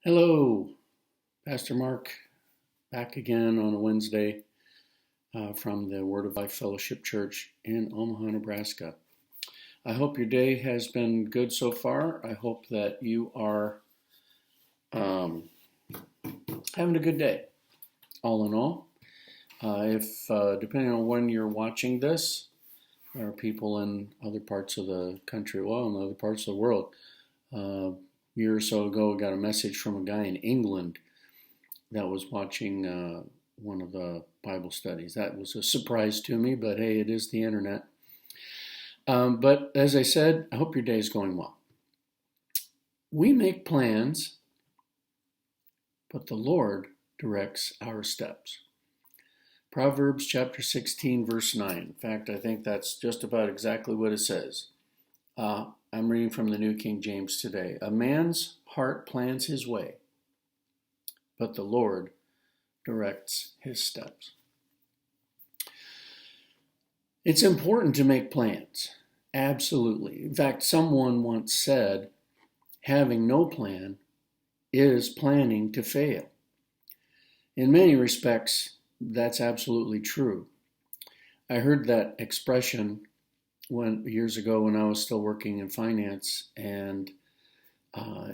Hello, Pastor Mark, back again on a Wednesday from the Word of Life Fellowship Church in Omaha, Nebraska. I hope your day has been good so far. I hope that you are having a good day, all in all. If depending on when you're watching this, there are people in other parts of the country, well, in other parts of the world. A year or so ago, I got a message from a guy in England that was watching one of the Bible studies. That was a surprise to me, but hey, it is the internet. But as I said, I hope your day is going well. We make plans, but the Lord directs our steps. Proverbs chapter 16, verse 9. In fact, I think that's just about exactly what it says. I'm reading from the New King James today. A man's heart plans his way, but the Lord directs his steps. It's important to make plans. Absolutely. In fact, someone once said, having no plan is planning to fail. In many respects, that's absolutely true. I heard that expression years ago when I was still working in finance, and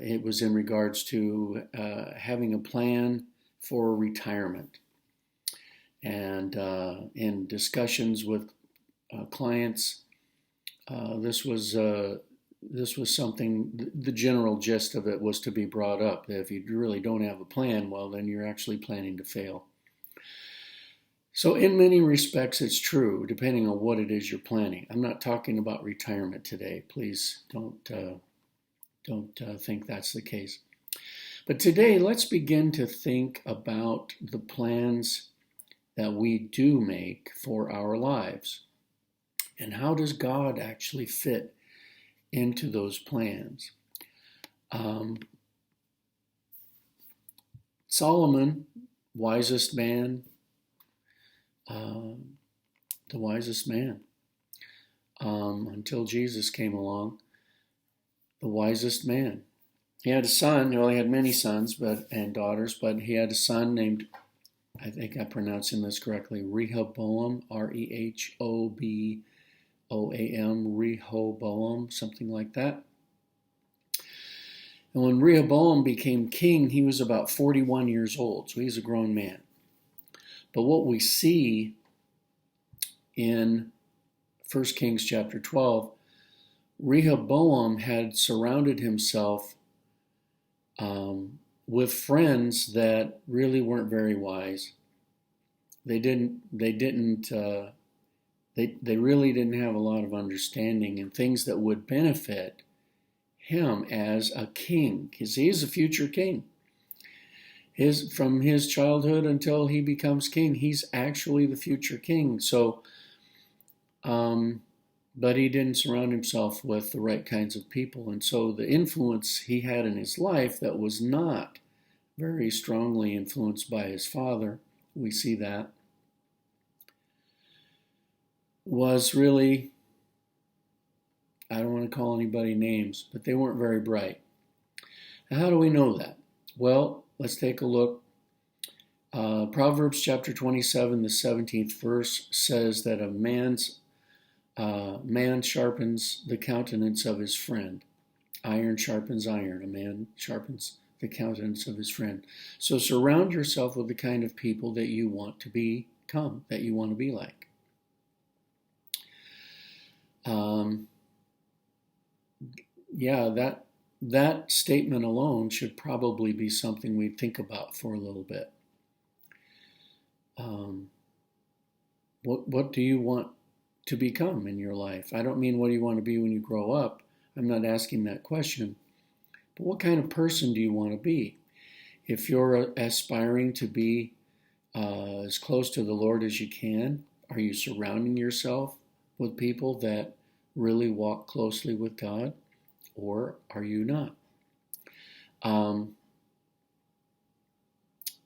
it was in regards to having a plan for retirement. And in discussions with clients, this was something. The general gist of it was to be brought up that if you really don't have a plan, well, then you're actually planning to fail. So, in many respects, it's true, depending on what it is you're planning. I'm not talking about retirement today. Please don't think that's the case. But today, let's begin to think about the plans that we do make for our lives. And how does God actually fit into those plans? Solomon, wisest man, the wisest man, until Jesus came along, the wisest man. He had a son, well, he had many sons and daughters, but he had a son named, I think I'm pronouncing this correctly, Rehoboam, Rehoboam, Rehoboam, something like that. And when Rehoboam became king, he was about 41 years old, so he's a grown man. But what we see in 1 Kings chapter 12, Rehoboam had surrounded himself with friends that really weren't very wise. They really didn't have a lot of understanding and things that would benefit him as a king, because he is a future king. From his childhood until he becomes king, he's actually the future king. So, but he didn't surround himself with the right kinds of people. And so the influence he had in his life that was not very strongly influenced by his father, we see that, was really, I don't want to call anybody names, but they weren't very bright. Now, how do we know that? Well, let's take a look. Proverbs chapter 27, the 17th verse says that a man sharpens the countenance of his friend. Iron sharpens iron. A man sharpens the countenance of his friend. So surround yourself with the kind of people that you want to become, that you want to be like. That statement alone should probably be something we think about for a little bit. What do you want to become in your life? I don't mean what do you want to be when you grow up. I'm not asking that question. But what kind of person do you want to be? If you're aspiring to be as close to the Lord as you can, are you surrounding yourself with people that really walk closely with God, or are you not?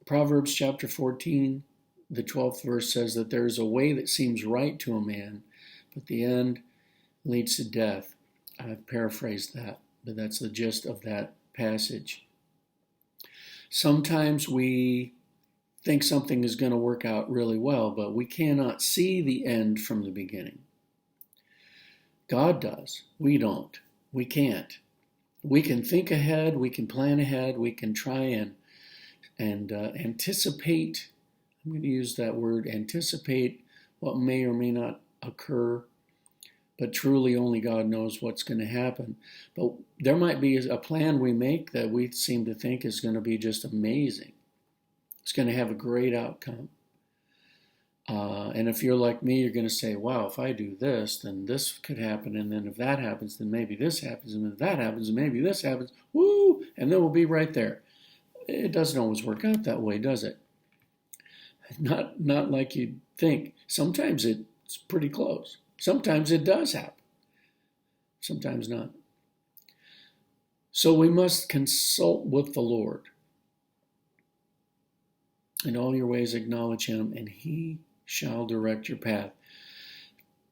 Proverbs chapter 14, the 12th verse says that there is a way that seems right to a man, but the end leads to death. I've paraphrased that, but that's the gist of that passage. Sometimes we think something is going to work out really well, but we cannot see the end from the beginning. God does. We don't. We can't. We can think ahead. We can plan ahead. We can try and anticipate. I'm going to use that word, anticipate what may or may not occur. But truly only God knows what's going to happen. But there might be a plan we make that we seem to think is going to be just amazing. It's going to have a great outcome. And if you're like me, you're going to say, wow, if I do this, then this could happen. And then if that happens, then maybe this happens. And if that happens, then maybe this happens. Woo! And then we'll be right there. It doesn't always work out that way, does it? Not like you'd think. Sometimes it's pretty close. Sometimes it does happen. Sometimes not. So we must consult with the Lord. In all your ways acknowledge him, and he shall direct your path.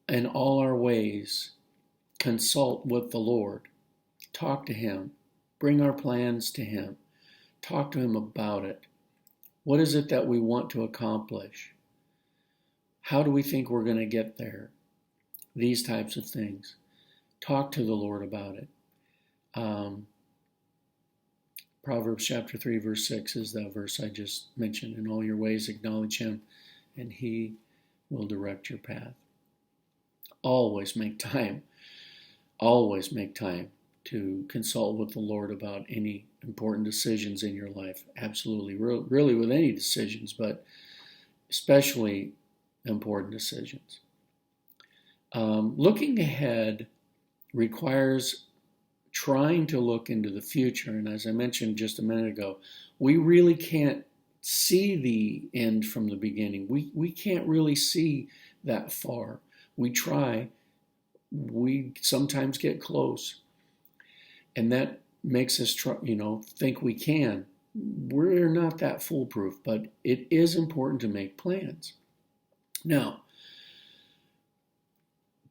In all our ways, consult with the Lord. Talk to him. Bring our plans to him. Talk to him about it. What is it that we want to accomplish? How do we think we're going to get there? These types of things. Talk to the Lord about it. Proverbs chapter 3, verse 6 is that verse I just mentioned. In all your ways acknowledge him, and he will direct your path. Always make time. Always make time to consult with the Lord about any important decisions in your life. Absolutely. Really with any decisions, but especially important decisions. Looking ahead requires trying to look into the future. And as I mentioned just a minute ago, we really can't see the end from the beginning. We can't really see that far. We try. We sometimes get close. And that makes us think we can. We're not that foolproof, but it is important to make plans. Now,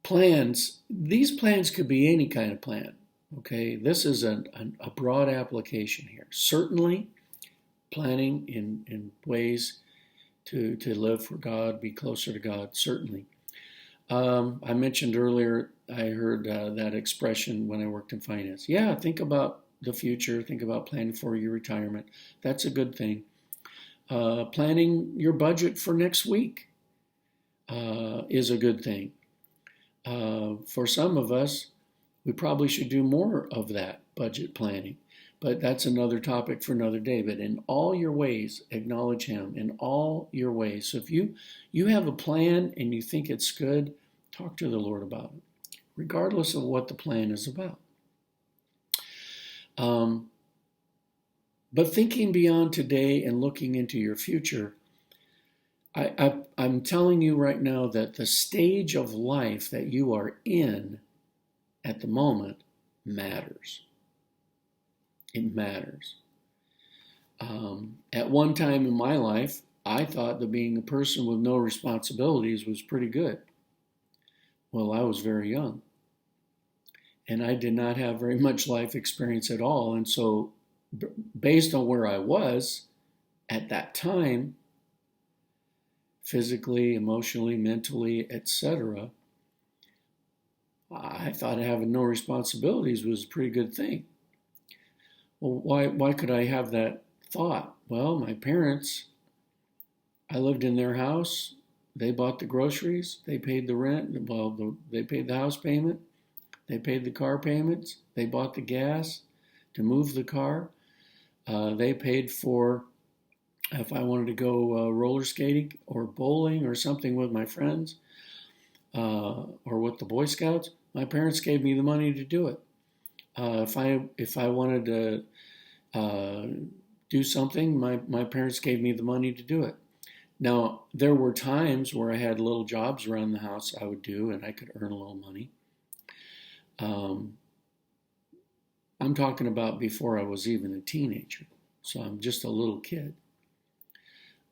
these plans could be any kind of plan. Okay, this is a broad application here. Certainly, planning in ways to live for God, be closer to God, certainly. I mentioned earlier, I heard that expression when I worked in finance. Yeah, think about the future, think about planning for your retirement. That's a good thing. Planning your budget for next week is a good thing. For some of us, we probably should do more of that budget planning, but that's another topic for another day. But in all your ways, acknowledge him in all your ways. So if you have a plan and you think it's good, talk to the Lord about it, regardless of what the plan is about. But thinking beyond today and looking into your future, I'm telling you right now that the stage of life that you are in at the moment matters. It matters. At one time in my life, I thought that being a person with no responsibilities was pretty good. Well, I was very young. And I did not have very much life experience at all. And so, based on where I was at that time, physically, emotionally, mentally, etc., I thought having no responsibilities was a pretty good thing. Well, why could I have that thought? Well, my parents, I lived in their house. They bought the groceries. They paid the rent. Well, they paid the house payment. They paid the car payments. They bought the gas to move the car. They paid for, if I wanted to go roller skating or bowling or something with my friends, or with the Boy Scouts, my parents gave me the money to do it. If I wanted to do something, my parents gave me the money to do it. Now, there were times where I had little jobs around the house I would do, and I could earn a little money. I'm talking about before I was even a teenager, so I'm just a little kid.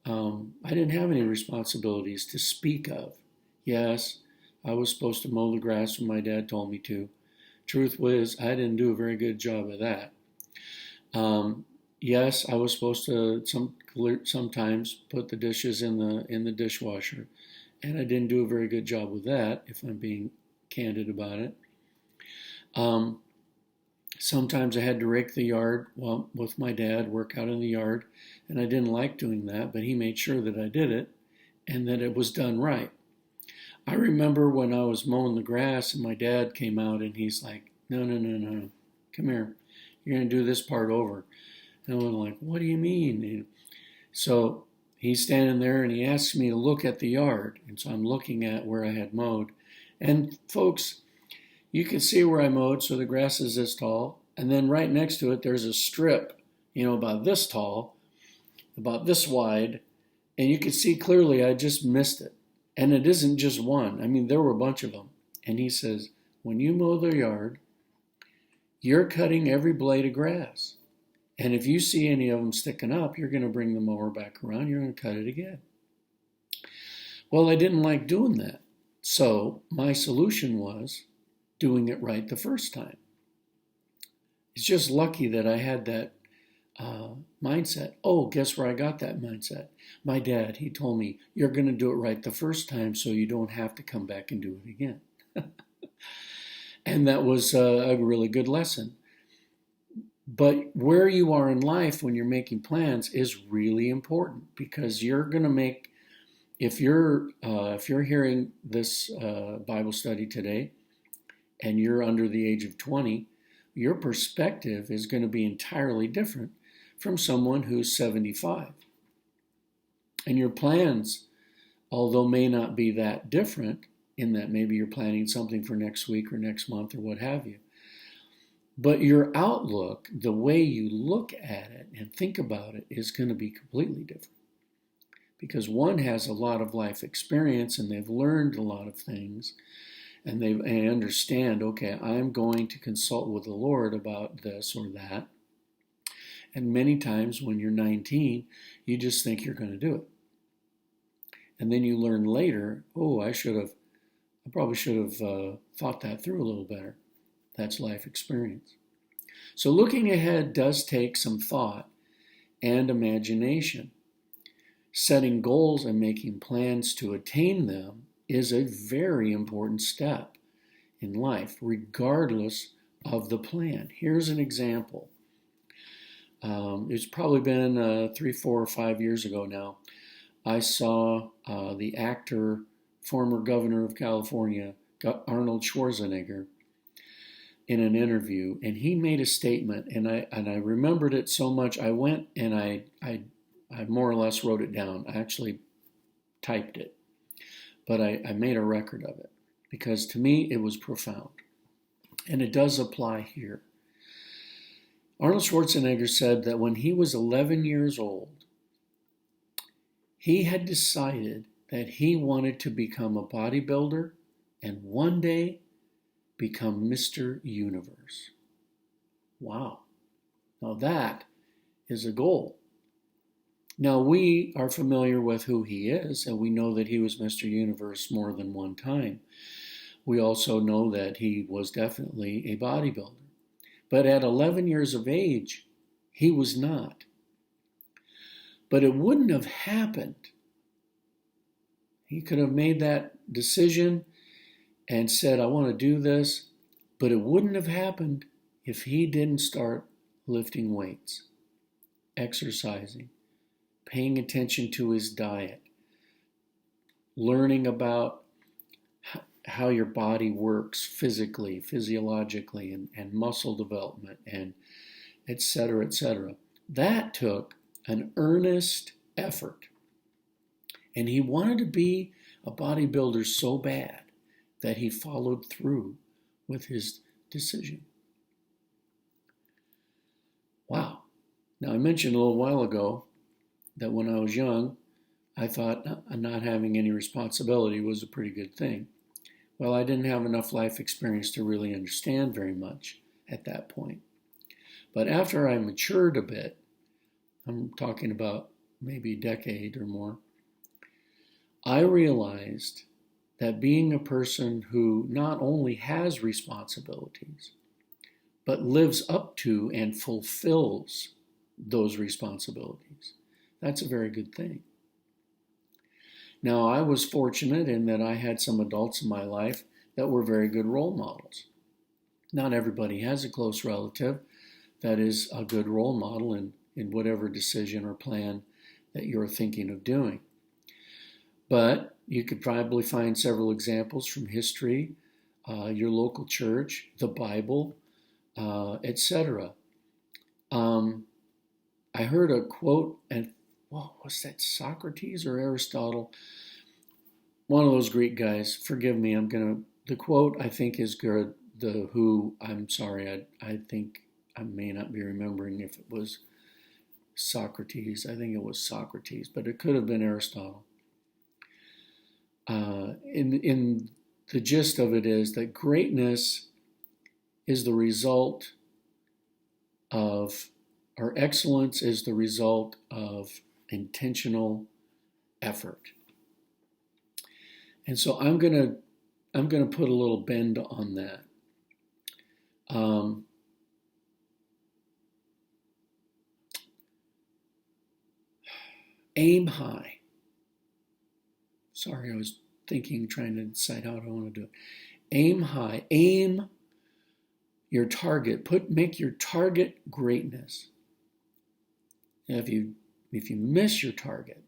I didn't have any responsibilities to speak of. Yes, I was supposed to mow the grass when my dad told me to. Truth was, I didn't do a very good job of that. Yes, I was supposed to sometimes put the dishes in the dishwasher, and I didn't do a very good job with that, if I'm being candid about it. Um, Sometimes I had to rake the yard with my dad, work out in the yard, and I didn't like doing that, but he made sure that I did it and that it was done right. I remember when I was mowing the grass and my dad came out and he's like, no, no, no, no, come here. You're going to do this part over. And I'm like, what do you mean? And so he's standing there and he asks me to look at the yard. And so I'm looking at where I had mowed. And folks, you can see where I mowed, so the grass is this tall. And then right next to it, there's a strip, about this tall, about this wide. And you can see clearly I just missed it. And it isn't just one. I mean, there were a bunch of them. And he says, when you mow the yard, you're cutting every blade of grass. And if you see any of them sticking up, you're going to bring the mower back around. You're going to cut it again. Well, I didn't like doing that. So my solution was doing it right the first time. It's just lucky that I had that mindset. Oh, guess where I got that mindset? My dad, he told me, you're going to do it right the first time so you don't have to come back and do it again. And that was a really good lesson. But where you are in life when you're making plans is really important, because you're going to make, if you're hearing this Bible study today and you're under the age of 20, your perspective is going to be entirely different from someone who's 75. And your plans, although may not be that different, in that maybe you're planning something for next week or next month or what have you, but your outlook, the way you look at it and think about it, is going to be completely different. Because one has a lot of life experience and they've learned a lot of things, and they understand, okay, I'm going to consult with the Lord about this or that. And many times when you're 19, you just think you're going to do it. And then you learn later, oh, I probably should have thought that through a little better. That's life experience. So looking ahead does take some thought and imagination. Setting goals and making plans to attain them is a very important step in life, regardless of the plan. Here's an example. It's probably been 3, 4, or 5 years ago now. I saw the actor, former governor of California, Arnold Schwarzenegger, in an interview, and he made a statement, and I remembered it so much. I went and I more or less wrote it down. I actually typed it, but I made a record of it because to me it was profound, and it does apply here. Arnold Schwarzenegger said that when he was 11 years old, he had decided that he wanted to become a bodybuilder and one day become Mr. Universe. Wow. Now that is a goal. Now we are familiar with who he is, and we know that he was Mr. Universe more than one time. We also know that he was definitely a bodybuilder. But at 11 years of age, he was not. But it wouldn't have happened. He could have made that decision and said, I want to do this, but it wouldn't have happened if he didn't start lifting weights, exercising, paying attention to his diet, learning about how your body works physically, physiologically, and muscle development, and et cetera, et cetera. That took an earnest effort. And he wanted to be a bodybuilder so bad that he followed through with his decision. Wow. Now, I mentioned a little while ago that when I was young, I thought not having any responsibility was a pretty good thing. Well, I didn't have enough life experience to really understand very much at that point. But after I matured a bit, I'm talking about maybe a decade or more, I realized that being a person who not only has responsibilities, but lives up to and fulfills those responsibilities. That's a very good thing. Now, I was fortunate in that I had some adults in my life that were very good role models. Not everybody has a close relative that is a good role model in whatever decision or plan that you're thinking of doing. But you could probably find several examples from history, your local church, the Bible, etc. I heard a quote, and what was that, Socrates or Aristotle? One of those Greek guys. Forgive me. The quote I think is good. The who, I'm sorry, I think I may not be remembering if it was Socrates. I think it was Socrates, but it could have been Aristotle. In the gist of it is that greatness is the result of, or excellence is the result of intentional effort. And so I'm gonna put a little bend on that. Aim high. Sorry, I was trying to decide how I want to do it. Aim high. Aim your target. Make your target greatness. Now, if you miss your target,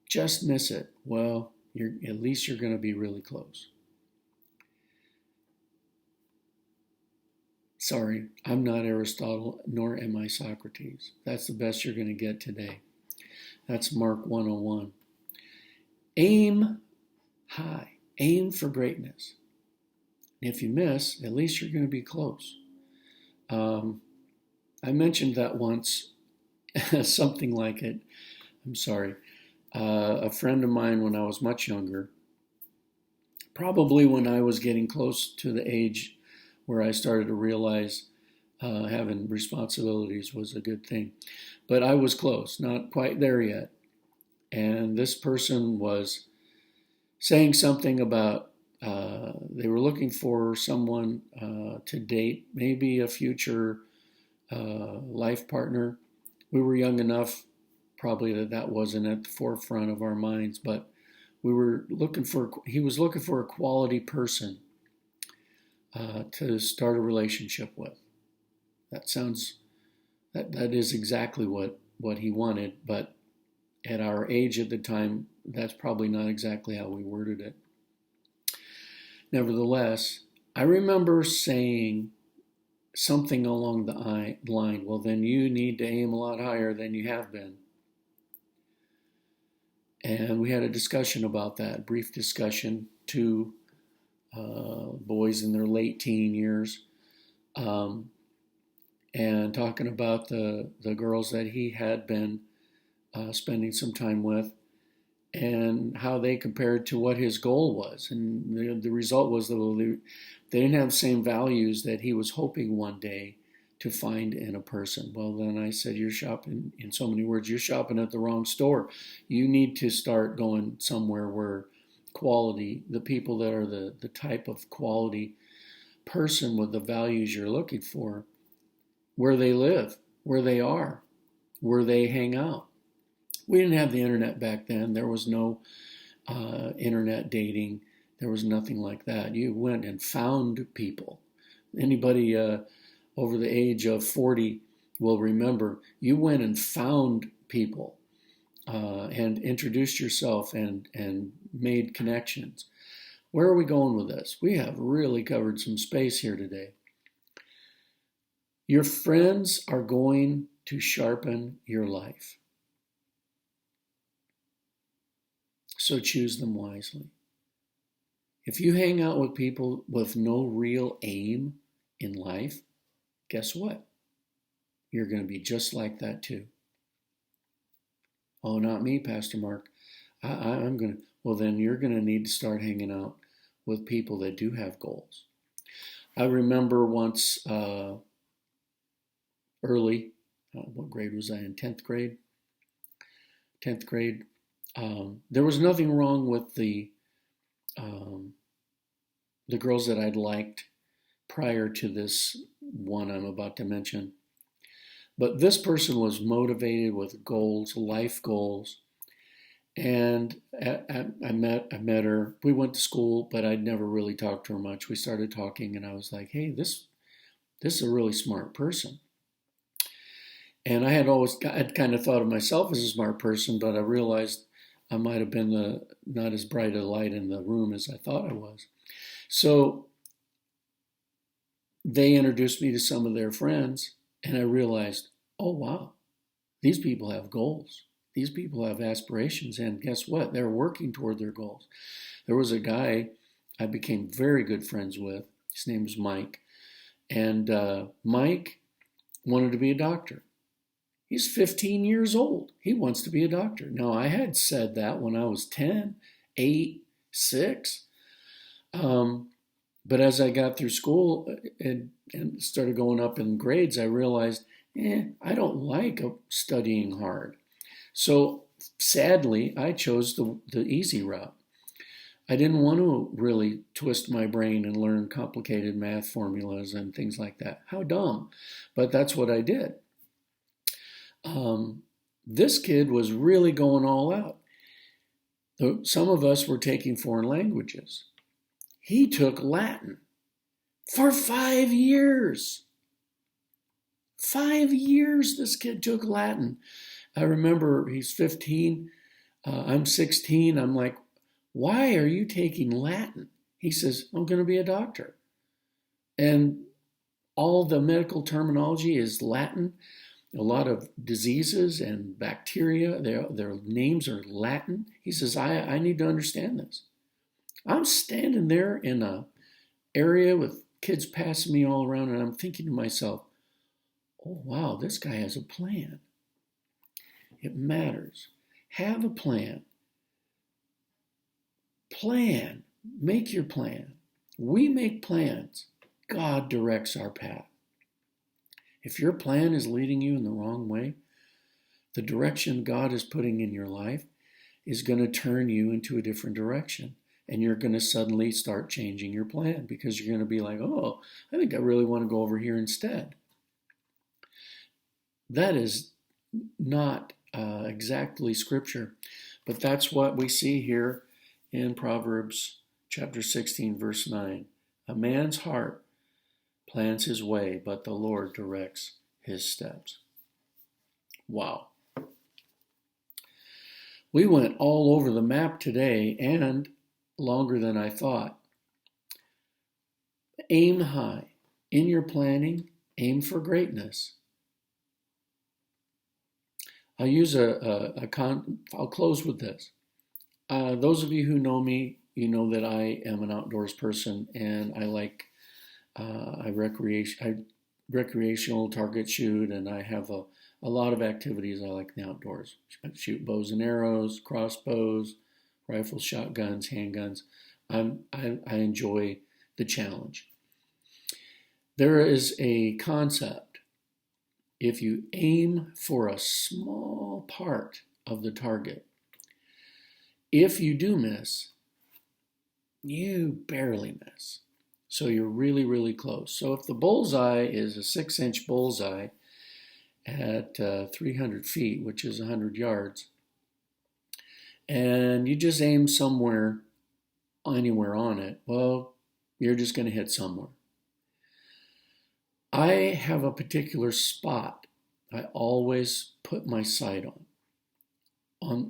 just miss it. Well, at least you're going to be really close. Sorry, I'm not Aristotle, nor am I Socrates. That's the best you're going to get today. That's Mark 101. Aim high. Aim for greatness. If you miss, at least you're going to be close. I mentioned that once, something like it. I'm sorry. A friend of mine when I was much younger, probably when I was getting close to the age where I started to realize having responsibilities was a good thing. But I was close, not quite there yet. And this person was saying something about they were looking for someone to date, maybe a future life partner. We were young enough, probably that wasn't at the forefront of our minds, but he was looking for a quality person to start a relationship with. That is exactly what he wanted, but at our age at the time, that's probably not exactly how we worded it. Nevertheless, I remember saying something along the line, well, then you need to aim a lot higher than you have been. And we had a discussion about that, brief discussion, two boys in their late teen years, and talking about the girls that he had been spending some time with, and how they compared to what his goal was. And the result was that they didn't have the same values that he was hoping one day to find in a person. Well, then I said, you're shopping, in so many words, you're shopping at the wrong store. You need to start going somewhere where quality, the people that are the type of quality person with the values you're looking for, where they live, where they are, where they hang out. We didn't have the internet back then. There was no internet dating. There was nothing like that. You went and found people. Anybody over the age of 40 will remember you went and found people and introduced yourself and made connections. Where are we going with this? We have really covered some space here today. Your friends are going to sharpen your life. So choose them wisely. If you hang out with people with no real aim in life, guess what? You're going to be just like that too. Oh, not me, Pastor Mark. I'm going to, well, then you're going to need to start hanging out with people that do have goals. I remember once early, what grade was I in? 10th grade. 10th grade. There was nothing wrong with the girls that I'd liked prior to this one I'm about to mention. But this person was motivated with goals, life goals. And I met her. We went to school, but I'd never really talked to her much. We started talking, and I was like, "Hey, this is a really smart person." And I'd kind of thought of myself as a smart person, but I realized I might have been not as bright a light in the room as I thought I was. So they introduced me to some of their friends, and I realized, oh wow, these people have goals. These people have aspirations, and guess what? They're working toward their goals. There was a guy I became very good friends with. His name was Mike. And Mike wanted to be a doctor. He's 15 years old. He wants to be a doctor. Now, I had said that when I was 10, 8, 6. But as I got through school and started going up in grades, I realized, I don't like studying hard. So sadly, I chose the easy route. I didn't want to really twist my brain and learn complicated math formulas and things like that. How dumb. But that's what I did. This kid was really going all out. Some of us were taking foreign languages. He took Latin for 5 years. 5 years this kid took Latin. I remember he's 15. I'm 16. I'm like, why are you taking Latin? He says, I'm going to be a doctor. And all the medical terminology is Latin. A lot of diseases and bacteria, their names are Latin. He says, I need to understand this. I'm standing there in an area with kids passing me all around, and I'm thinking to myself, oh, wow, this guy has a plan. It matters. Have a plan. Plan. Make your plan. We make plans. God directs our path. If your plan is leading you in the wrong way, the direction God is putting in your life is going to turn you into a different direction. And you're going to suddenly start changing your plan because you're going to be like, oh, I think I really want to go over here instead. That is not exactly scripture, but that's what we see here in Proverbs chapter 16, verse 9. A man's heart plans his way, but the Lord directs his steps. Wow. We went all over the map today and longer than I thought. Aim high. In your planning, aim for greatness. I'll close with this. Those of you who know me, you know that I am an outdoors person, and I recreational target shoot, and I have a lot of activities I like in the outdoors. I shoot bows and arrows, crossbows, rifles, shotguns, handguns. I enjoy the challenge. There is a concept. If you aim for a small part of the target, if you do miss, you barely miss. So you're really, really close. So if the bullseye is a 6-inch bullseye at 300 feet, which is 100 yards, and you just aim anywhere on it, well, you're just going to hit somewhere. I have a particular spot I always put my sight on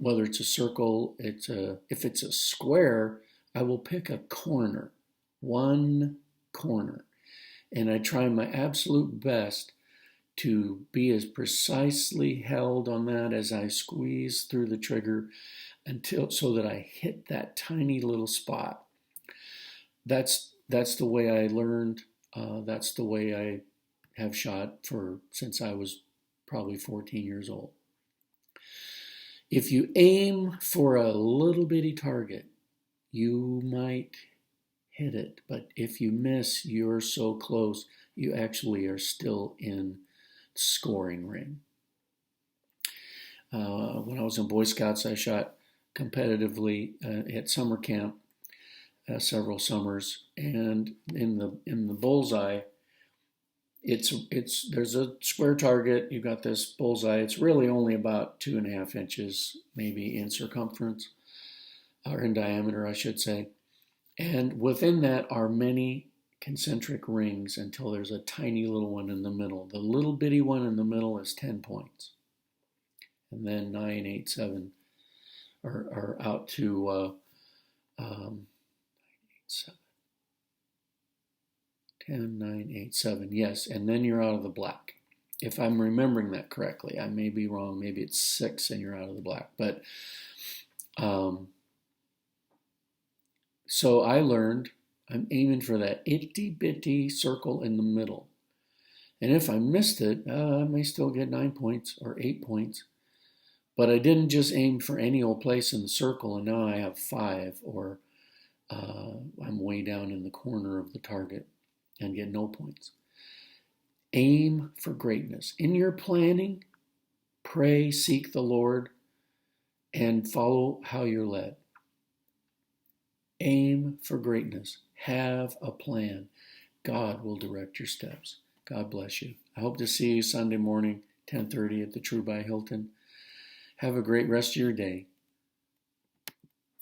whether it's a circle, if it's a square, I will pick a corner, one corner, and I try my absolute best to be as precisely held on that as I squeeze through the trigger so that I hit that tiny little spot. That's the way I learned. That's the way I have shot since I was probably 14 years old. If you aim for a little bitty target, you might hit it, but if you miss, you're so close, you actually are still in scoring ring. When I was in Boy Scouts, I shot competitively at summer camp several summers, and in the bullseye, There's a square target. You got this bullseye. It's really only about 2.5 inches, maybe in circumference or in diameter, I should say. And within that are many concentric rings until there's a tiny little one in the middle. The little bitty one in the middle is 10 points. And then 9, 8, 7 are out to 7, 10, 9, 8, 7. Yes, and then you're out of the black. If I'm remembering that correctly, I may be wrong. Maybe it's 6 and you're out of the black. But so I learned I'm aiming for that itty bitty circle in the middle. And if I missed it, I may still get 9 points or 8 points. But I didn't just aim for any old place in the circle and now I have 5, or I'm way down in the corner of the target and get no points. Aim for greatness. In your planning, pray, seek the Lord, and follow how you're led. Aim for greatness. Have a plan. God will direct your steps. God bless you. I hope to see you Sunday morning, 10:30 at the True by Hilton. Have a great rest of your day.